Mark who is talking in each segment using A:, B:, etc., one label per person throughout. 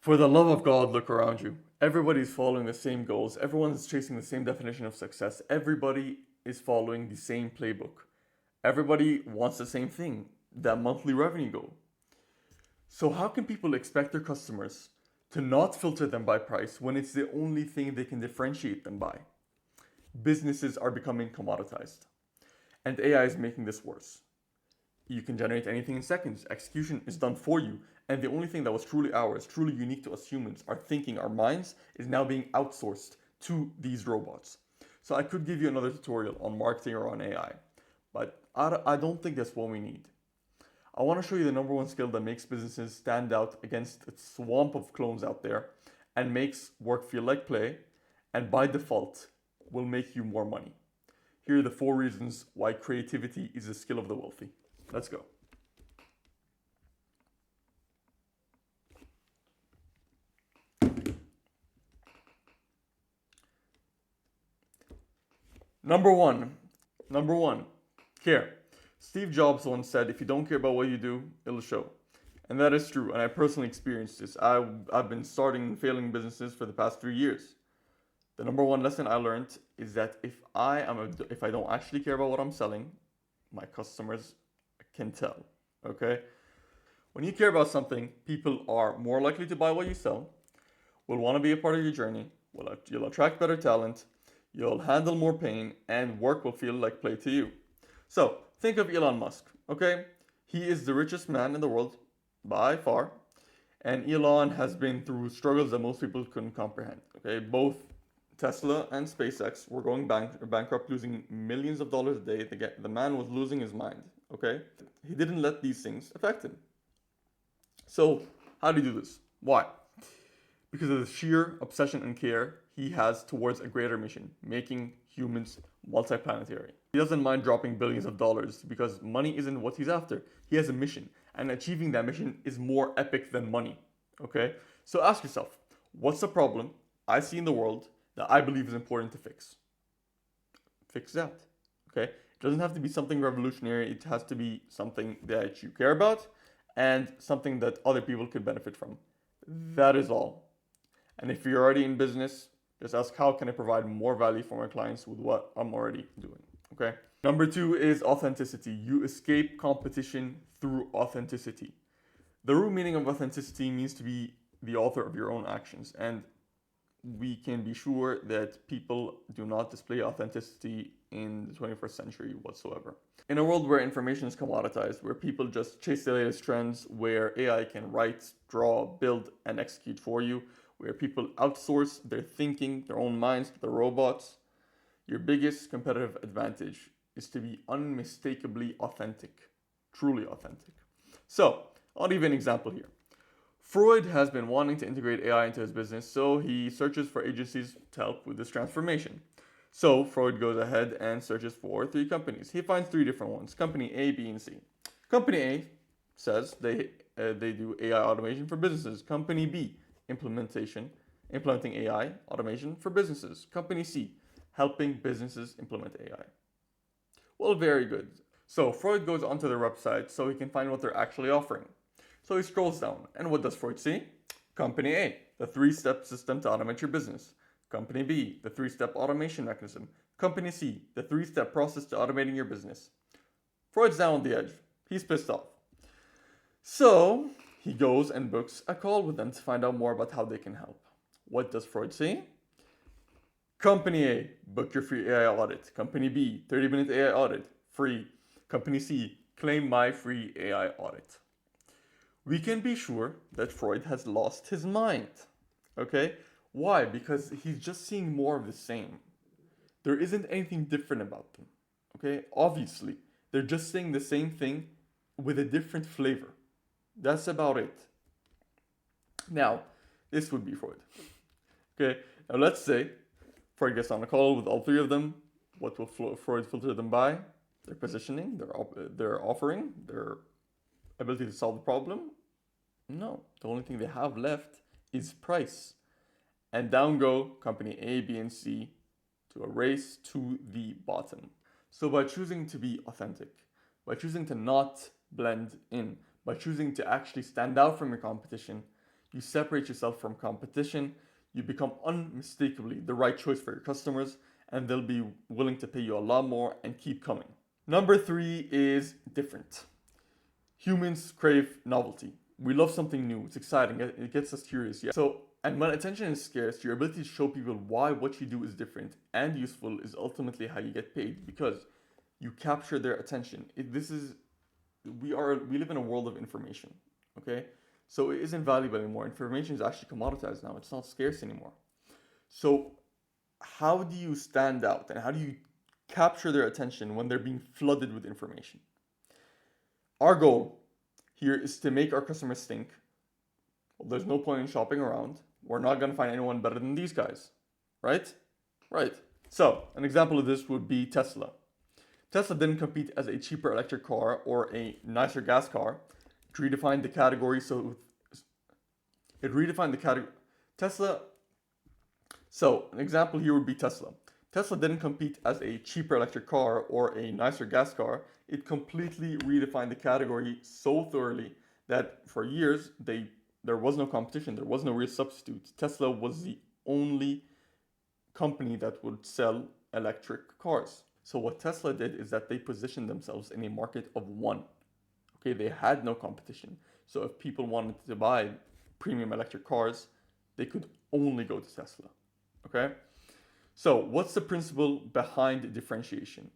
A: For the love of God, look around you. Everybody's following the same goals. Everyone's chasing the same definition of success. Everybody is following the same playbook. Everybody wants the same thing, that monthly revenue goal. So, how can people expect their customers to not filter them by price when it's the only thing they can differentiate them by? Businesses are becoming commoditized, and AI is making this worse. You can generate anything in seconds. Execution is done for you. And the only thing that was truly ours, truly unique to us humans, our thinking, our minds, is now being outsourced to these robots. So I could give you another tutorial on marketing or on AI, but I don't think that's what we need. I want to show you the number one skill that makes businesses stand out against a swamp of clones out there and makes work feel like play, and by default will make you more money. Here are the 4 reasons why creativity is a skill of the wealthy. Let's go. Number one, care. Steve Jobs once said, if you don't care about what you do, it'll show. And that is true, and I personally experienced this. I've been starting and failing businesses for the past 3 years. The number one lesson I learned is that if I don't actually care about what I'm selling, my customers can tell. Okay? When you care about something, people are more likely to buy what you sell, will want to be a part of your journey, you'll attract better talent, you'll handle more pain, and work will feel like play to you. So, think of Elon Musk, okay? He is the richest man in the world by far, and Elon has been through struggles that most people couldn't comprehend, okay? Both Tesla and SpaceX were going bankrupt, losing millions of dollars a day. The man was losing his mind, okay? He didn't let these things affect him. So, how do you do this? Why? Because of the sheer obsession and care he has towards a greater mission, making humans multiplanetary. He doesn't mind dropping billions of dollars because money isn't what he's after. He has a mission, and achieving that mission is more epic than money. Okay? So ask yourself, what's the problem I see in the world that I believe is important to fix? Fix that. Okay? It doesn't have to be something revolutionary, it has to be something that you care about and something that other people could benefit from. That is all. And if you're already in business, just ask, how can I provide more value for my clients with what I'm already doing? Okay. Number 2 is authenticity. You escape competition through authenticity. The real meaning of authenticity means to be the author of your own actions. And we can be sure that people do not display authenticity in the 21st century whatsoever. In a world where information is commoditized, where people just chase the latest trends, where AI can write, draw, build, and execute for you, where people outsource their thinking, their own minds to the robots, your biggest competitive advantage is to be unmistakably authentic, truly authentic. So, I'll give you an example here. Freud has been wanting to integrate AI into his business, so he searches for agencies to help with this transformation. So, Freud goes ahead and searches for 3 companies. He finds 3 different ones, company A, B, and C. Company A says they do AI automation for businesses. Company B, implementing AI automation for businesses. Company C, helping businesses implement AI. Well, very good. So Freud goes onto their website so he can find what they're actually offering. So he scrolls down, and what does Freud see? Company A, the 3-step system to automate your business. Company B, the 3-step automation mechanism. Company C, the 3-step process to automating your business. Freud's down on the edge. He's pissed off. So he goes and books a call with them to find out more about how they can help. What does Freud say? Company A, book your free AI audit. Company B, 30-minute AI audit, free. Company C, claim my free AI audit. We can be sure that Freud has lost his mind. Okay? Why? Because he's just seeing more of the same. There isn't anything different about them. Okay? Obviously, they're just saying the same thing with a different flavor. That's about it. Now, this would be Freud. Okay, now let's say Freud gets on a call with all 3 of them. What will Freud filter them by? Their positioning, their offering, their ability to solve the problem? No, the only thing they have left is price. And down go company A, B, and C to a race to the bottom. So by choosing to be authentic, by choosing to not blend in, by choosing to actually stand out from your competition, You separate yourself from competition, you become unmistakably the right choice for your customers, and they'll be willing to pay you a lot more and keep coming. Number three is different. Humans crave novelty. We love something new, it's exciting, it gets us curious. Yeah. And when attention is scarce, your ability to show people why what you do is different and useful is ultimately how you get paid because you capture their attention. We live in a world of information, okay? So it isn't valuable anymore. Information is actually commoditized now. It's not scarce anymore. So how do you stand out and how do you capture their attention when they're being flooded with information? Our goal here is to make our customers think, well, there's no point in shopping around. We're not going to find anyone better than these guys, right? Right. So an example of this would be Tesla. Tesla didn't compete as a cheaper electric car or a nicer gas car. It redefined the category. So an example here would be Tesla. Tesla didn't compete as a cheaper electric car or a nicer gas car. It completely redefined the category so thoroughly that for years there was no competition. There was no real substitute. Tesla was the only company that would sell electric cars. So what Tesla did is that they positioned themselves in a market of one. Okay, they had no competition. So if people wanted to buy premium electric cars, they could only go to Tesla. Okay? So what's the principle behind differentiation?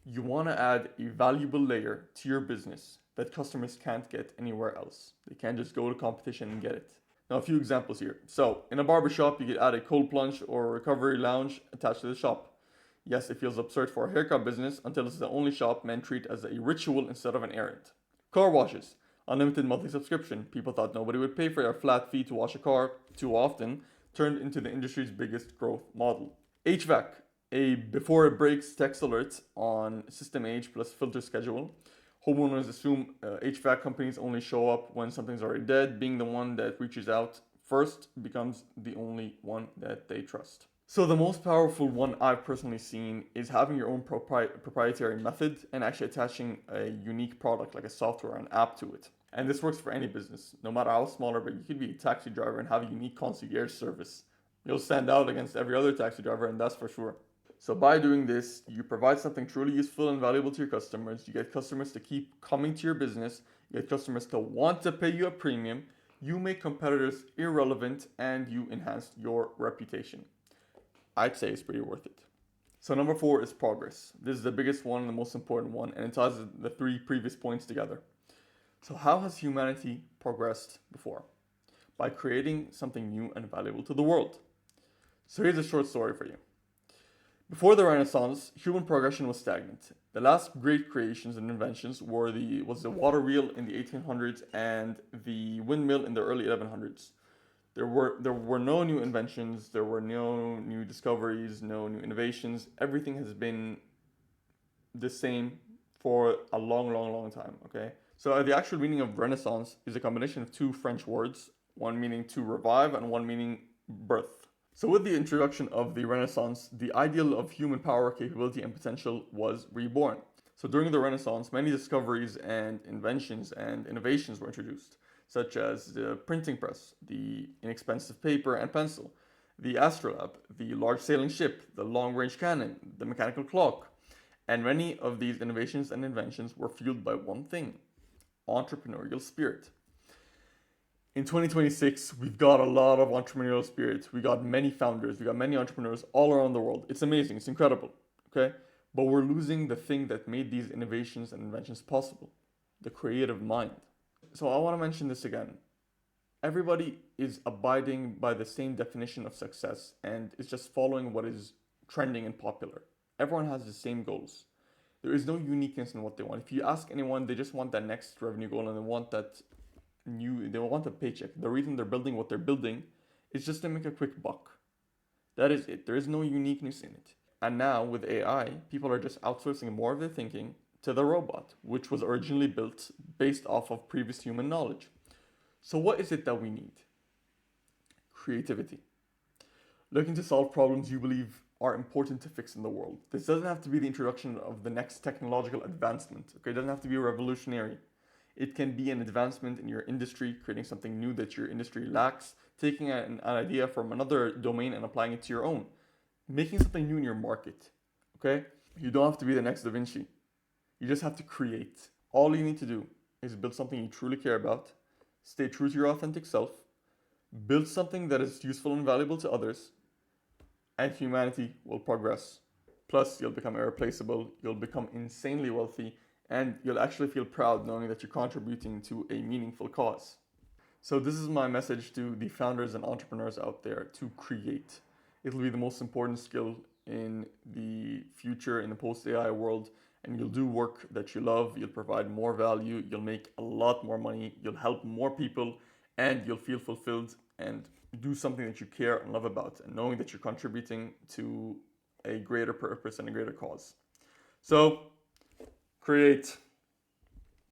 A: You want to add a valuable layer to your business that customers can't get anywhere else. They can't just go to competition and get it. Now a few examples here. So in a barbershop, you could add a cold plunge or a recovery lounge attached to the shop. Yes, it feels absurd for a haircut business until it's the only shop men treat as a ritual instead of an errand. Car washes. Unlimited monthly subscription. People thought nobody would pay for a flat fee to wash a car too often, turned into the industry's biggest growth model. HVAC. A before it breaks text alert on system age plus filter schedule. Homeowners assume HVAC companies only show up when something's already dead. Being the one that reaches out first becomes the only one that they trust. So the most powerful one I've personally seen is having your own proprietary method and actually attaching a unique product like a software or an app to it. And this works for any business, no matter how small or big. You could be a taxi driver and have a unique concierge service. You'll stand out against every other taxi driver, and that's for sure. So by doing this, you provide something truly useful and valuable to your customers. You get customers to keep coming to your business. You get customers to want to pay you a premium. You make competitors irrelevant and you enhance your reputation. I'd say it's pretty worth it. So number 4 is progress. This is the biggest one and the most important one, and it ties the 3 previous points together. So how has humanity progressed before? By creating something new and valuable to the world. So here's a short story for you. Before the Renaissance, human progression was stagnant. The last great creations and inventions was the water wheel in the 1800s and the windmill in the early 1100s. There were no new inventions, there were no new discoveries, no new innovations. Everything has been the same for a long time, okay? So the actual meaning of Renaissance is a combination of 2 French words, one meaning to revive and one meaning birth. So with the introduction of the Renaissance, the ideal of human power, capability, and potential was reborn. So during the Renaissance, many discoveries and inventions and innovations were introduced, such as the printing press, the inexpensive paper and pencil, the astrolabe, the large sailing ship, the long-range cannon, the mechanical clock. And many of these innovations and inventions were fueled by one thing: entrepreneurial spirit. In 2026, we've got a lot of entrepreneurial spirit. We got many founders, we got many entrepreneurs all around the world. It's amazing, it's incredible, okay? But we're losing the thing that made these innovations and inventions possible: the creative mind. So I want to mention this again. Everybody is abiding by the same definition of success and is just following what is trending and popular. Everyone has the same goals. There is no uniqueness in what they want. If you ask anyone, they just want that next revenue goal and they want a paycheck. The reason they're building what they're building is just to make a quick buck. That is it. There is no uniqueness in it. And now with AI, people are just outsourcing more of their thinking to the robot, which was originally built based off of previous human knowledge. So what is it that we need? Creativity. Looking to solve problems you believe are important to fix in the world. This doesn't have to be the introduction of the next technological advancement, okay? It doesn't have to be revolutionary. It can be an advancement in your industry, creating something new that your industry lacks, taking an idea from another domain and applying it to your own, making something new in your market. Okay? You don't have to be the next Da Vinci. You just have to create. All you need to do is build something you truly care about, stay true to your authentic self, build something that is useful and valuable to others, and humanity will progress. Plus, you'll become irreplaceable, you'll become insanely wealthy, and you'll actually feel proud knowing that you're contributing to a meaningful cause. So this is my message to the founders and entrepreneurs out there: to create. It'll be the most important skill in the future, in the post-AI world, and you'll do work that you love, you'll provide more value, you'll make a lot more money, you'll help more people, and you'll feel fulfilled and do something that you care and love about, and knowing that you're contributing to a greater purpose and a greater cause. So, create.